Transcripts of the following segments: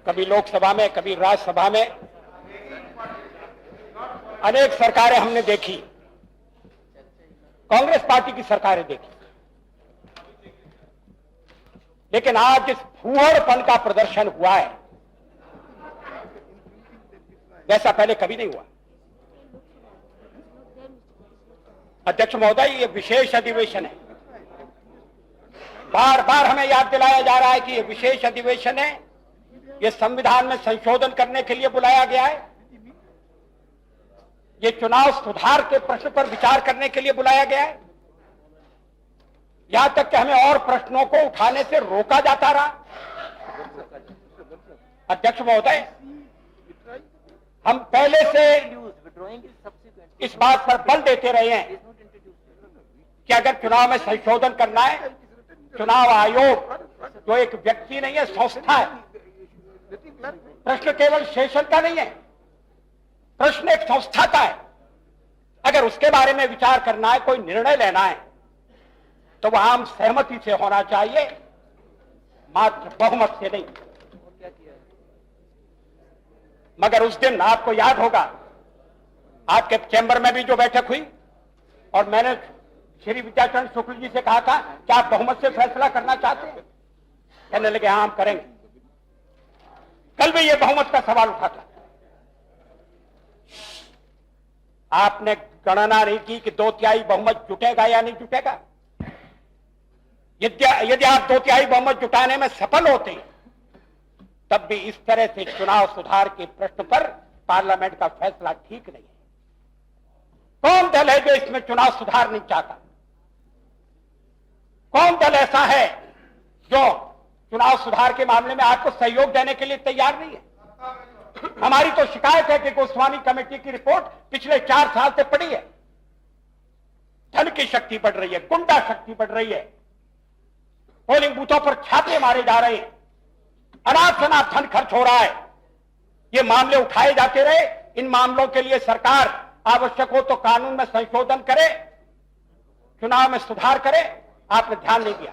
कभी लोकसभा में, कभी राज्यसभा में अनेक सरकारें हमने देखी, कांग्रेस पार्टी की सरकारें देखी, लेकिन आज जिस फूहड़पन का प्रदर्शन हुआ है वैसा पहले कभी नहीं हुआ। अध्यक्ष महोदय, ये विशेष अधिवेशन है, बार बार हमें याद दिलाया जा रहा है कि ये विशेष अधिवेशन है, ये संविधान में संशोधन करने के लिए बुलाया गया है, ये चुनाव सुधार के प्रश्न पर विचार करने के लिए बुलाया गया है। यहां तक कि हमें और प्रश्नों को उठाने से रोका जाता रहा। अध्यक्ष महोदय, हम पहले से इस बात पर बल देते रहे हैं कि अगर चुनाव में संशोधन करना है, चुनाव आयोग जो एक व्यक्ति नहीं है, संस्था है। प्रश्न केवल शेषन का नहीं है, प्रश्न एक संस्था का है। अगर उसके बारे में विचार करना है, कोई निर्णय लेना है, तो वह आम सहमति से होना चाहिए, मात्र बहुमत से नहीं। मगर उस दिन आपको याद होगा, आपके चैम्बर में भी जो बैठक हुई और मैंने श्री विद्याचरण शुक्ल जी से कहा था कि आप बहुमत से फैसला करना चाहते हैं, कहने लगे हाँ हम करेंगे। कल भी यह बहुमत का सवाल उठा था, आपने गणना नहीं की कि 2/3 बहुमत जुटेगा या नहीं जुटेगा। यदि आप 2/3 बहुमत जुटाने में सफल होते तब भी इस तरह से चुनाव सुधार के प्रश्न पर पार्लियामेंट का फैसला ठीक नहीं है। कौन दल है जो इसमें चुनाव सुधार नहीं चाहता? कौन दल ऐसा है जो चुनाव सुधार के मामले में आपको सहयोग देने के लिए तैयार नहीं है? हमारी तो शिकायत है कि गोस्वामी कमेटी की रिपोर्ट पिछले 4 साल से पड़ी है। धन की शक्ति बढ़ रही है, गुंडा शक्ति बढ़ रही है, पोलिंग बूथों पर छापे मारे जा रहे हैं, अनाप शनाप धन खर्च हो रहा है। ये मामले उठाए जाते रहे। इन मामलों के लिए सरकार आवश्यक हो तो कानून में संशोधन करे, चुनाव में सुधार करे। आपने ध्यान नहीं दिया।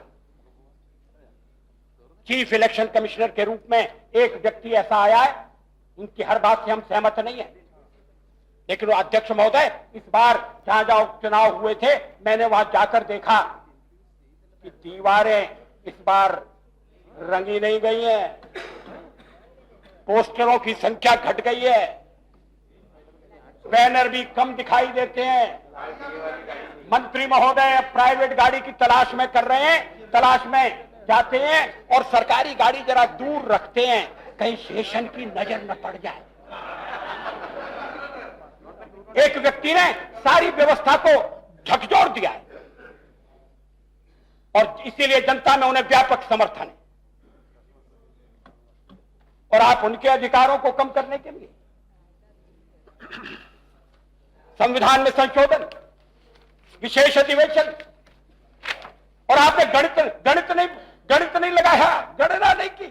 चीफ इलेक्शन कमिश्नर के रूप में एक व्यक्ति ऐसा आया है, उनकी हर बात से हम सहमत नहीं है, लेकिन वो अध्यक्ष महोदय, इस बार जहां जहां चुनाव हुए थे मैंने वहां जाकर देखा कि दीवारें इस बार रंगी नहीं गई हैं, पोस्टरों की संख्या घट गई है, बैनर भी कम दिखाई देते हैं। मंत्री महोदय प्राइवेट गाड़ी की तलाश में कर रहे हैं, तलाश में जाते हैं और सरकारी गाड़ी जरा दूर रखते हैं, कहीं शेषन की नजर न पड़ जाए। एक व्यक्ति ने सारी व्यवस्था को झकझोर दिया है और इसीलिए जनता में उन्हें व्यापक समर्थन है। और आप उनके अधिकारों को कम करने के लिए संविधान में संशोधन, विशेष अधिवेशन, और आपने गणित नहीं लगाया, गणना नहीं की,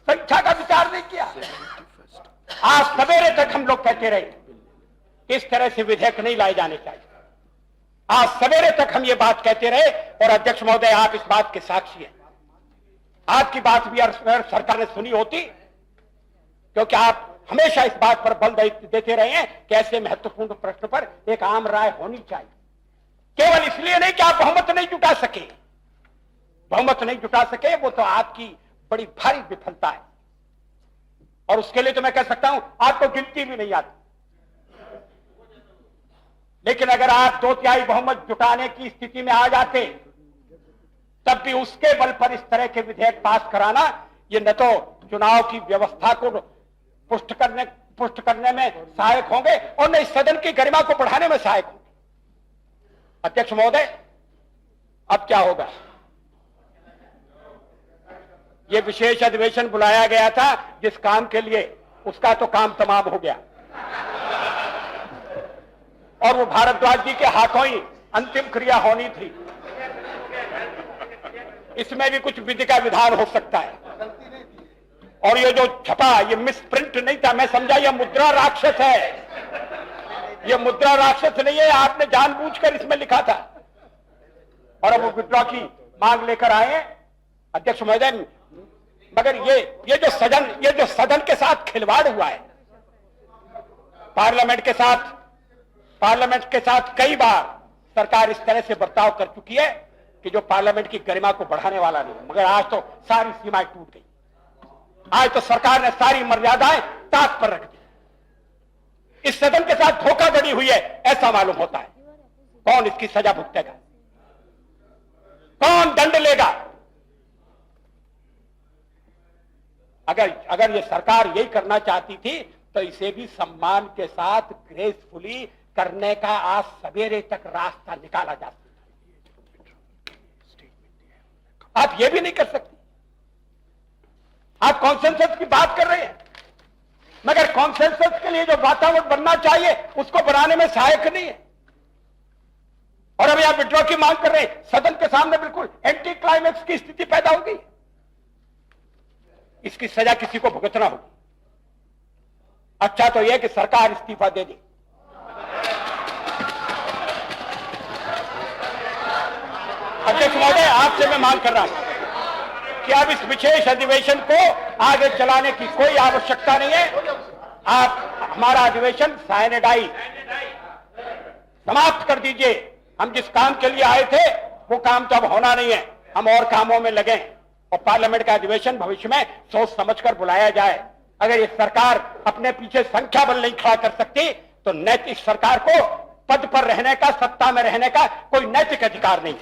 संख्या का विचार नहीं किया। आज सवेरे तक हम लोग कहते रहे कि इस तरह से विधेयक नहीं लाए जाने चाहिए। आज सवेरे तक हम ये बात कहते रहे और अध्यक्ष महोदय आप इस बात के साक्षी हैं। आपकी बात भी अगर सरकार ने सुनी होती, क्योंकि आप हमेशा इस बात पर बल देते रहे हैं कि ऐसे महत्वपूर्ण प्रश्न पर एक आम राय होनी चाहिए। केवल इसलिए नहीं कि आप बहुमत नहीं जुटा सके, बहुमत नहीं जुटा सके वो तो आपकी बड़ी भारी विफलता है, और उसके लिए तो मैं कह सकता हूं आपको गिनती भी नहीं आती। लेकिन अगर आप 2/3 बहुमत जुटाने की स्थिति में आ जाते तब भी उसके बल पर इस तरह के विधेयक पास कराना, ये न तो चुनाव की व्यवस्था को पुष्ट करने में सहायक होंगे और न इस सदन की गरिमा को बढ़ाने में सहायक होंगे। अध्यक्ष महोदय, अब क्या होगा? ये विशेष अधिवेशन बुलाया गया था जिस काम के लिए, उसका तो काम तमाम हो गया और वो भारद्वाज जी के हाथों ही अंतिम क्रिया होनी थी। इसमें भी कुछ विधि का विधान हो सकता है। और ये जो छपा, ये मिसप्रिंट नहीं था, मैं समझा ये मुद्रा राक्षस है। ये मुद्रा राक्षस नहीं है, आपने जानबूझकर इसमें लिखा था। और अब वो विड्रॉ की मांग लेकर आए। अध्यक्ष महोदय, मगर ये जो सदन के साथ खिलवाड़ हुआ है, पार्लियामेंट के साथ कई बार सरकार इस तरह से बर्ताव कर चुकी है कि जो पार्लियामेंट की गरिमा को बढ़ाने वाला नहीं। मगर आज तो सारी सीमाएं टूट गई। आज तो सरकार ने सारी मर्यादाएं ताक पर रख दी। इस सदन के साथ धोखाधड़ी हुई है ऐसा मालूम होता है। कौन इसकी सजा भुगतेगा? कौन दंड लेगा? अगर ये सरकार यही करना चाहती थी तो इसे भी सम्मान के साथ ग्रेसफुली करने का आज सवेरे तक रास्ता निकाला जा सकता। आप ये भी नहीं कर सकते। आप कॉन्सेंसस की बात कर रहे हैं, मगर कॉन्सेंसस के लिए जो वातावरण बनना चाहिए उसको बनाने में सहायक नहीं है। और अभी आप विड्रॉ की मांग कर रहे हैं। सदन के सामने बिल्कुल एंटी क्लाइमेक्स की स्थिति पैदा हो गई। इसकी सजा किसी को भुगतना होगी। अच्छा तो यह कि सरकार इस्तीफा दे दी। अध्यक्ष महोदय, आपसे मैं मांग कर रहा हूं कि अब इस विशेष अधिवेशन को आगे चलाने की कोई आवश्यकता नहीं है। आप हमारा अधिवेशन साइनेडाई समाप्त कर दीजिए। हम जिस काम के लिए आए थे वो काम तो अब होना नहीं है। हम और कामों में लगे और पार्लियामेंट का अधिवेशन भविष्य में सोच समझकर बुलाया जाए। अगर ये सरकार अपने पीछे संख्या बल नहीं खड़ा कर सकती तो नैतिक सरकार को पद पर रहने का, सत्ता में रहने का कोई नैतिक अधिकार नहीं है।